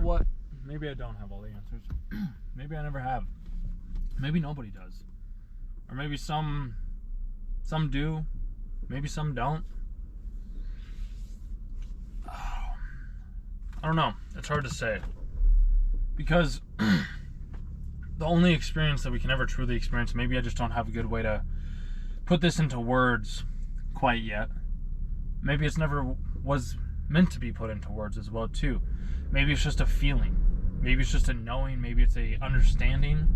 what? Maybe I don't have all the answers. Maybe I never have. Maybe nobody does. Or maybe some do. Maybe some don't. I don't know. It's hard to say. Because the only experience that we can ever truly experience, maybe I just don't have a good way to put this into words quite yet. Maybe it's never was meant to be put into words as well too. Maybe it's just a feeling. Maybe it's just a knowing. Maybe it's a understanding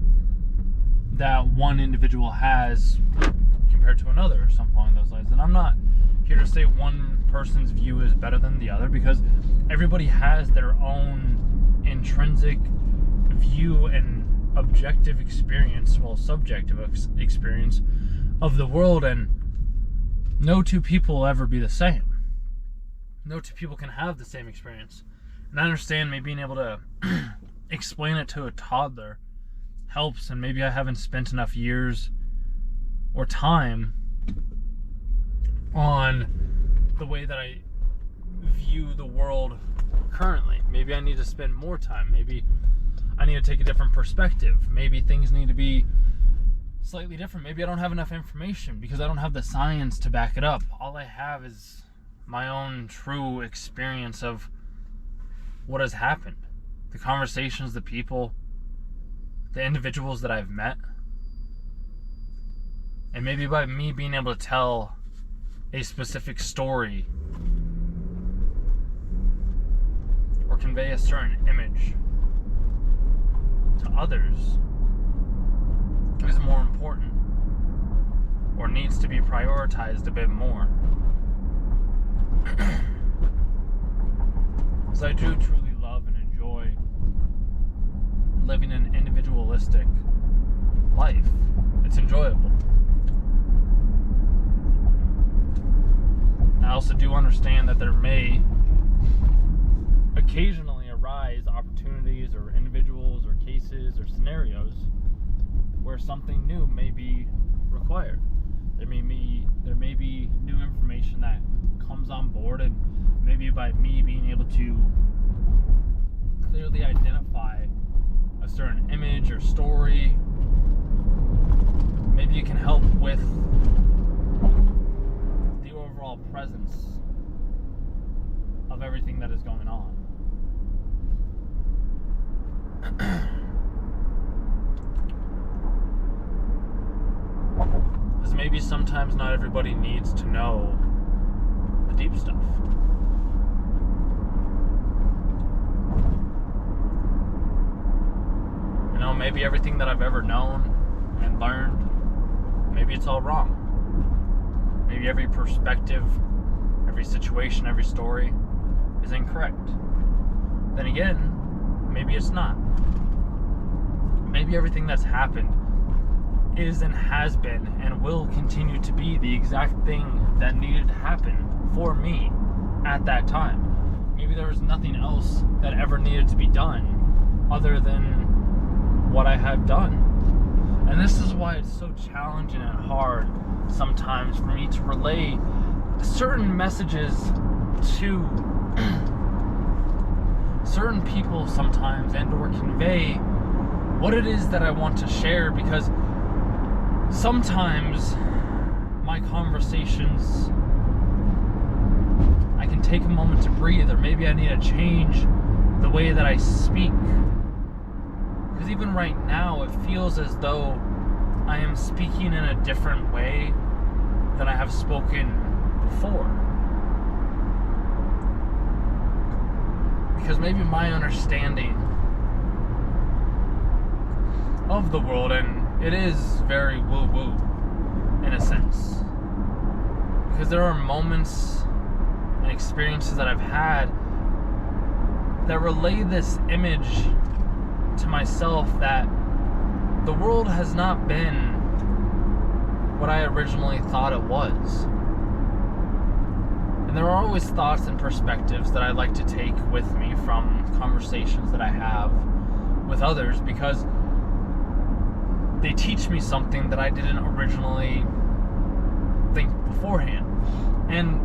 that one individual has compared to another or something along those lines. And I'm not here to say one person's view is better than the other, because everybody has their own intrinsic view and objective experience, well, subjective experience of the world, and no two people will ever be the same. No two people can have the same experience. And I understand maybe being able to explain it to a toddler helps, and maybe I haven't spent enough years or time on the way that I view the world currently. Maybe I need to spend more time. Maybe I need to take a different perspective. Maybe things need to be slightly different. Maybe I don't have enough information because I don't have the science to back it up. All I have is my own true experience of what has happened. The conversations, the people, the individuals that I've met. And maybe by me being able to tell a specific story or convey a certain image to others is more important, or needs to be prioritized a bit more. Because I do truly love and enjoy living an individualistic life. It's enjoyable. I also do understand that there may occasionally arise opportunities or individuals or cases or scenarios where something new may be required. There may be new information that comes on board, and maybe by me being able to clearly identify a certain image or story, maybe it can help with the overall presence of everything that is going on. Because maybe sometimes not everybody needs to know the deep stuff. You know, maybe everything that I've ever known and learned, maybe it's all wrong. Maybe every perspective, every situation, every story is incorrect. Then again, maybe it's not. Maybe everything that's happened is and has been and will continue to be the exact thing that needed to happen for me at that time. Maybe there was nothing else that ever needed to be done other than what I had done. And this is why it's so challenging and hard sometimes for me to relay certain messages to certain people sometimes, and or convey what it is that I want to share, because sometimes my conversations, I can take a moment to breathe, or maybe I need to change the way that I speak. Because even right now, it feels as though I am speaking in a different way than I have spoken before. Because maybe my understanding of the world, and it is very woo-woo in a sense, because there are moments and experiences that I've had that relay this image to myself that the world has not been what I originally thought it was. And there are always thoughts and perspectives that I like to take with me from conversations that I have with others, because they teach me something that I didn't originally think beforehand. And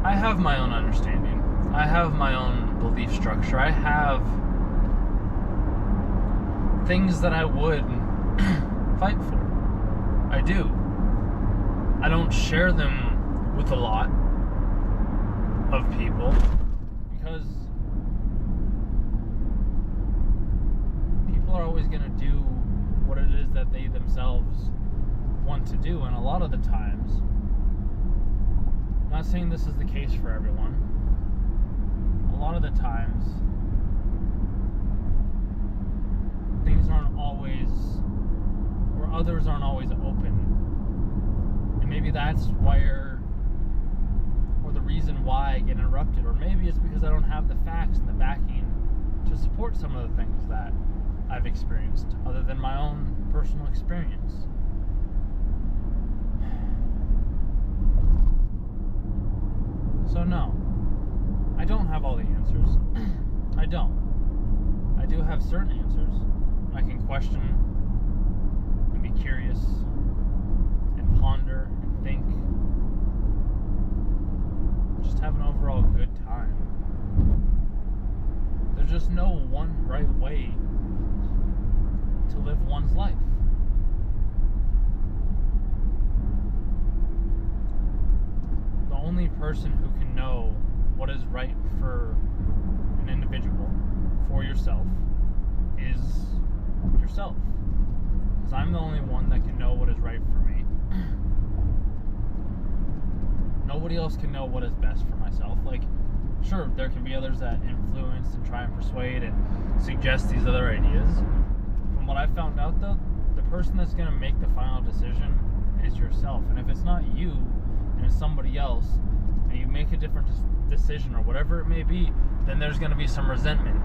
I have my own understanding. I I have my own belief structure. I have things that I would fight for. I do. I don't share them with a lot of people because people are always going to do what it is that they themselves want to do, and a lot of the times, I'm not saying this is the case for everyone, a lot of the times things aren't always, or others aren't always open, and maybe that's where, or the reason why I get interrupted, or maybe it's because I don't have the facts and the backing to support some of the things that I've experienced other than my own personal experience. So no, I don't have all the answers. I don't. I do have certain answers. I can question and be curious and ponder and think. Just have an overall good time. There's just no one right way to live one's life. The only person who can know what is right for an individual, for yourself, is yourself. Because I'm the only one that can know what is right for me. Nobody else can know what is best for myself. Like, sure, there can be others that influence and try and persuade and suggest these other ideas. From what I found out, though, the person that's going to make the final decision is yourself. And if it's not you and it's somebody else, and you make a different decision or whatever it may be, then there's going to be some resentment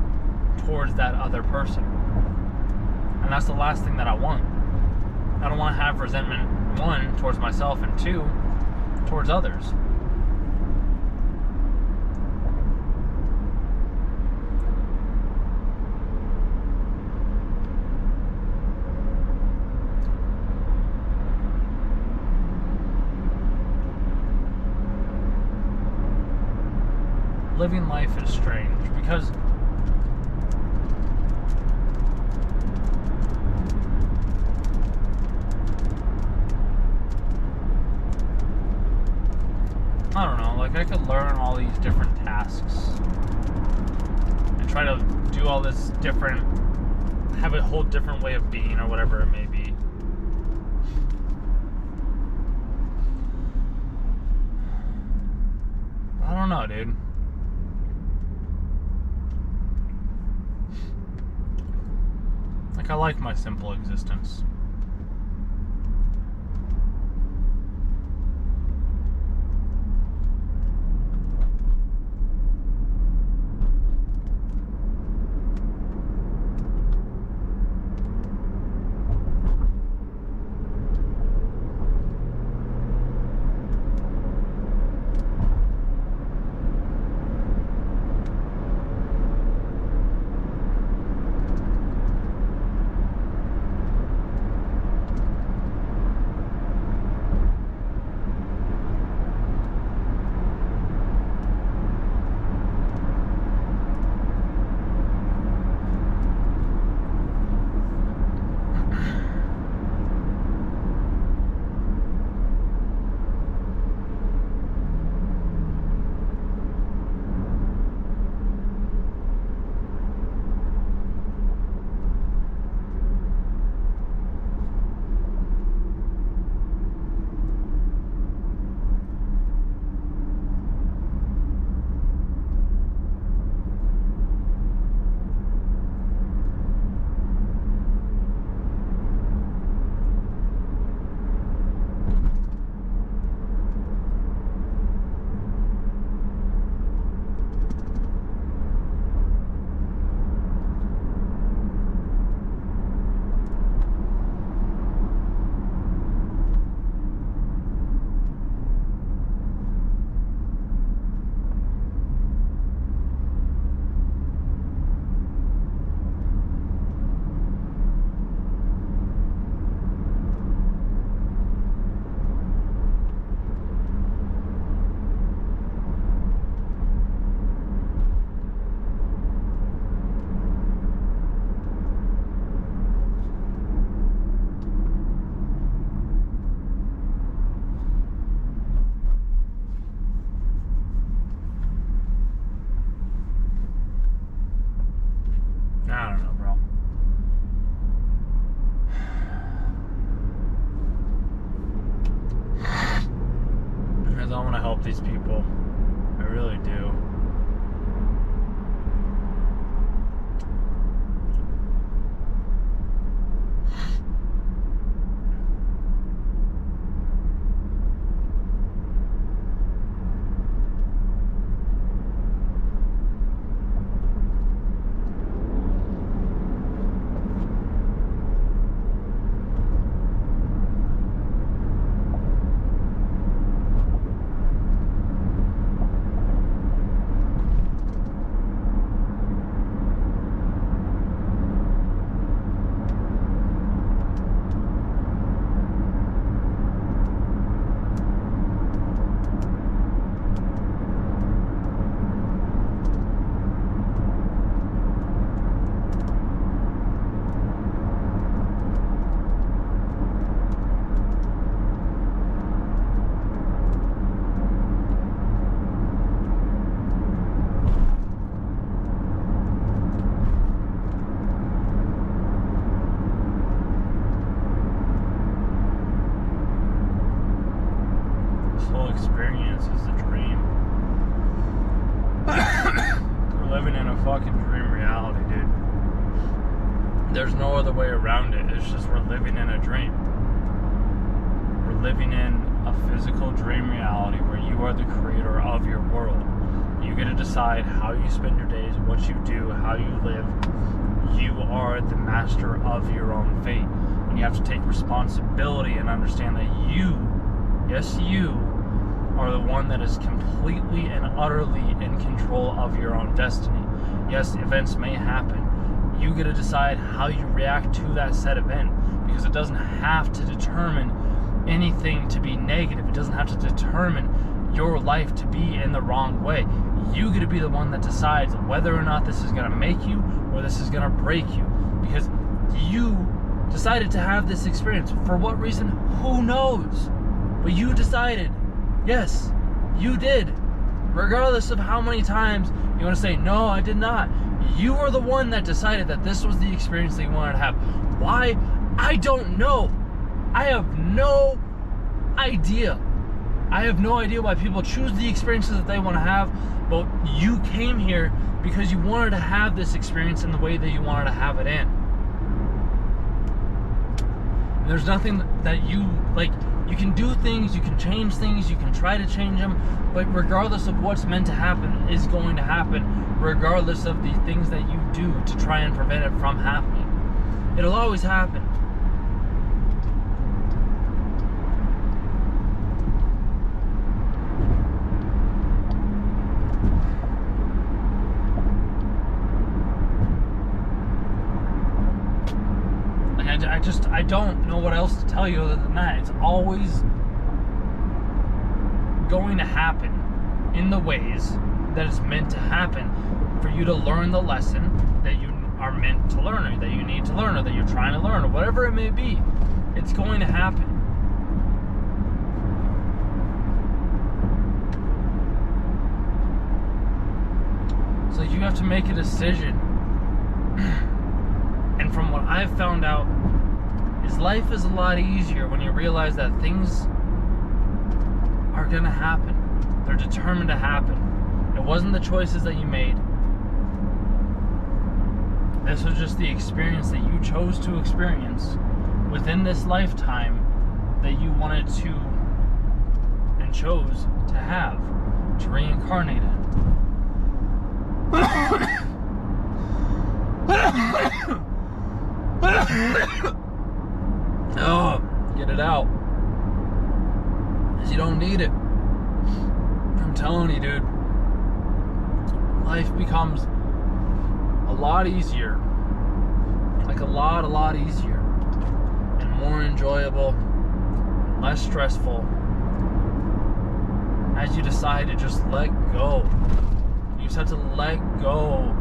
towards that other person. And that's the last thing that I want. I don't want to have resentment, one, towards myself, and two, towards others. Living life is strange because I don't know, like I could learn all these different tasks and try to do all this different, have a whole different way of being or whatever it may be. I don't know, dude. Like, I like my simple existence. I don't know, bro. Because I want to help these people. I really do. Experience is a dream. We're living in a fucking dream reality, dude. There's no other way around it. It's just we're living in a dream. We're living in a physical dream reality where you are the creator of your world. You get to decide how you spend your days, what you do, how you live. You are the master of your own fate. And you have to take responsibility and understand that you, yes, you, are the one that is completely and utterly in control of your own destiny. Yes, events may happen. You get to decide how you react to that said event, because it doesn't have to determine anything to be negative. It doesn't have to determine your life to be in the wrong way. You get to be the one that decides whether or not this is going to make you or this is going to break you, because you decided to have this experience. For what reason? Who knows? But you decided. Yes, you did. Regardless of how many times you want to say, no, I did not. You were the one that decided that this was the experience that you wanted to have. Why? I don't know. I have no idea. I have no idea why people choose the experiences that they want to have, but you came here because you wanted to have this experience in the way that you wanted to have it in. And there's nothing that you, like, you can do things, you can change things, you can try to change them, but regardless of what's meant to happen is going to happen, regardless of the things that you do to try and prevent it from happening. It'll always happen. I don't know what else to tell you other than that. It's always going to happen in the ways that it's meant to happen for you to learn the lesson that you are meant to learn, or that you need to learn, or that you're trying to learn, or whatever it may be. It's going to happen. So you have to make a decision. And from what I've found out, is life is a lot easier when you realize that things are going to happen. They're determined to happen. It wasn't the choices that you made. This was just the experience that you chose to experience within this lifetime that you wanted to and chose to have, to reincarnate in. Oh, get it out. Because you don't need it. I'm telling you, dude. Life becomes a lot easier. Like a lot easier. And more enjoyable. Less stressful. As you decide to just let go. You just have to let go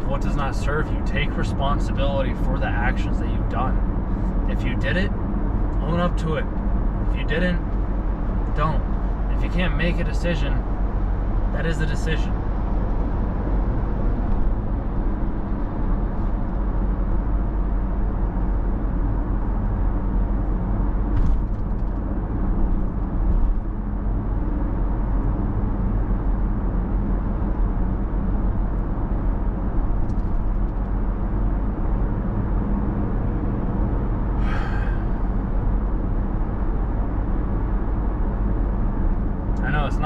what does not serve you. Take responsibility for the actions that you've done. If you did it, own up to it. If you didn't, don't. If you can't make a decision, that is a decision.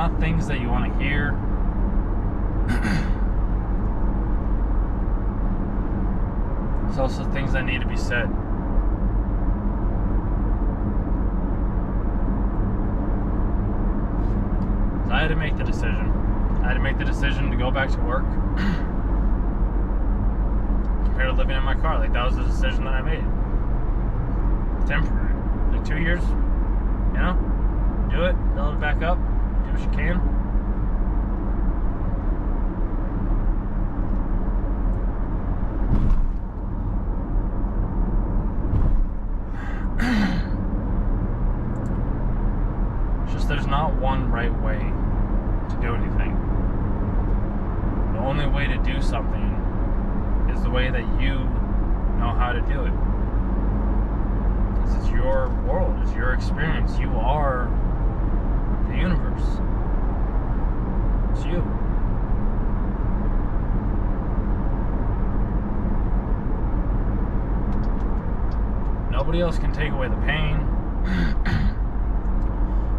not things that you want to hear. It's also things that need to be said. I had to make the decision. I had to make the decision to go back to work compared to living in my car. Like, that was the decision that I made. Temporary. Like 2 years, you know? Do it, build it back up, do what you can. It's just there's not one right way to do anything. The only way to do something is the way that you know how to do it. This is your world, it's your experience. You are the universe. It's you. Nobody else can take away the pain.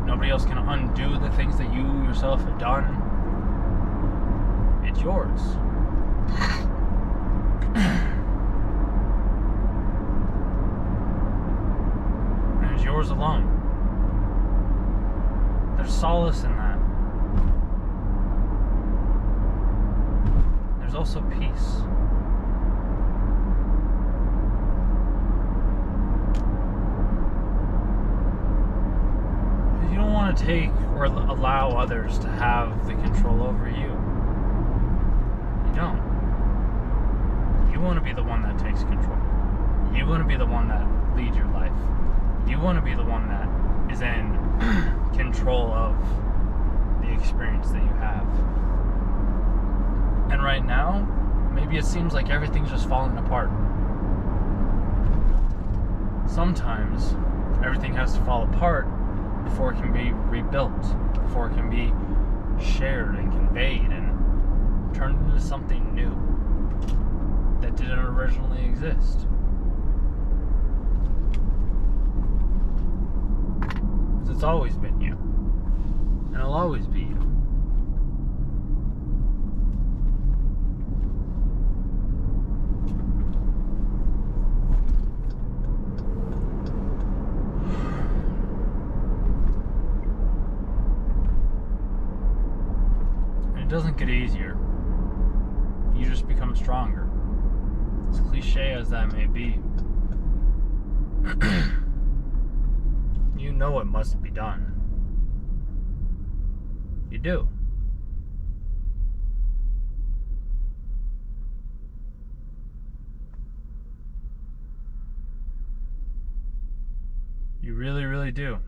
Nobody else can undo the things that you yourself have done. It's yours. And it's yours alone. There's solace in that. There's also peace. You don't want to take or allow others to have the control over you. You don't. You want to be the one that takes control. You want to be the one that leads your life. You want to be the one that is in control of the experience that you have. And right now, maybe it seems like everything's just falling apart. Sometimes everything has to fall apart before it can be rebuilt, before it can be shared and conveyed and turned into something new that didn't originally exist. It's always been you, and it'll always be you. It doesn't get easier. You just become stronger. As cliche as that may be. You know it must be done. You do. You really, really do.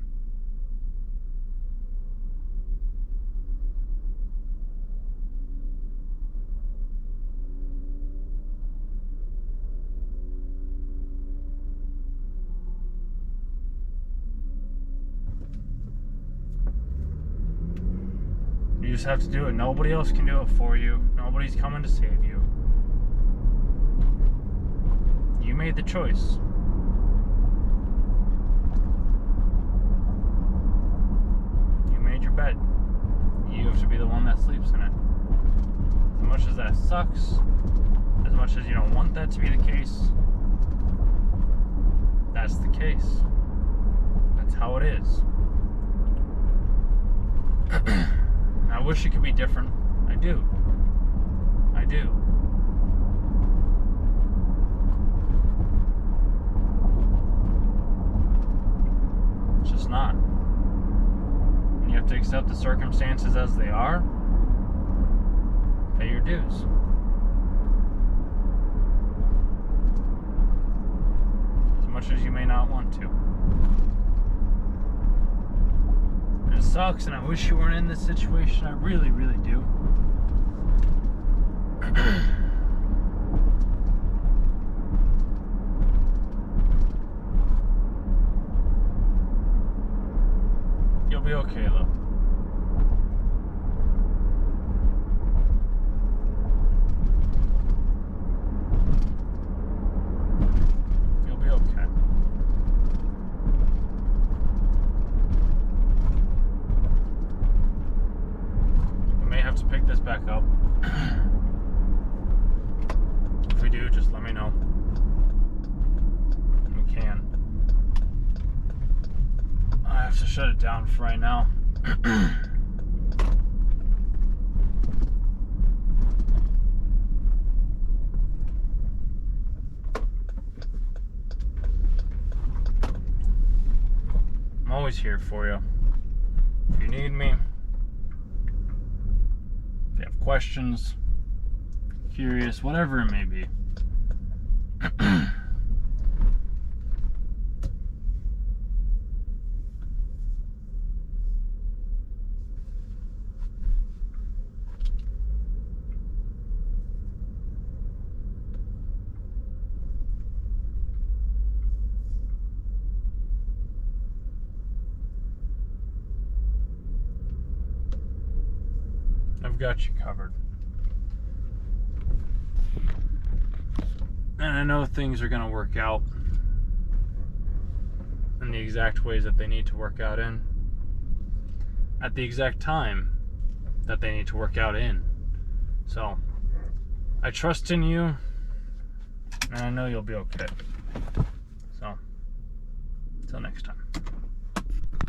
You just have to do it. Nobody else can do it for you. Nobody's coming to save you. You made the choice. You made your bed. You have to be the one that sleeps in it. As much as that sucks, as much as you don't want that to be the case, that's the case. That's how it is. I wish it could be different. I do. I do. It's just not. And you have to accept the circumstances as they are. Pay your dues. As much as you may not want to. It sucks, and I wish you weren't in this situation. I really, really do. You'll be okay, though. You'll be okay. pick this back up. If we do, just let me know. We can. I have to shut it down for right now. I'm always here for you. If you need me, if you have questions, curious, whatever it may be. I've got you covered. And I know things are going to work out in the exact ways that they need to work out in, at the exact time that they need to work out in. So, I trust in you, and I know you'll be okay. So, until next time.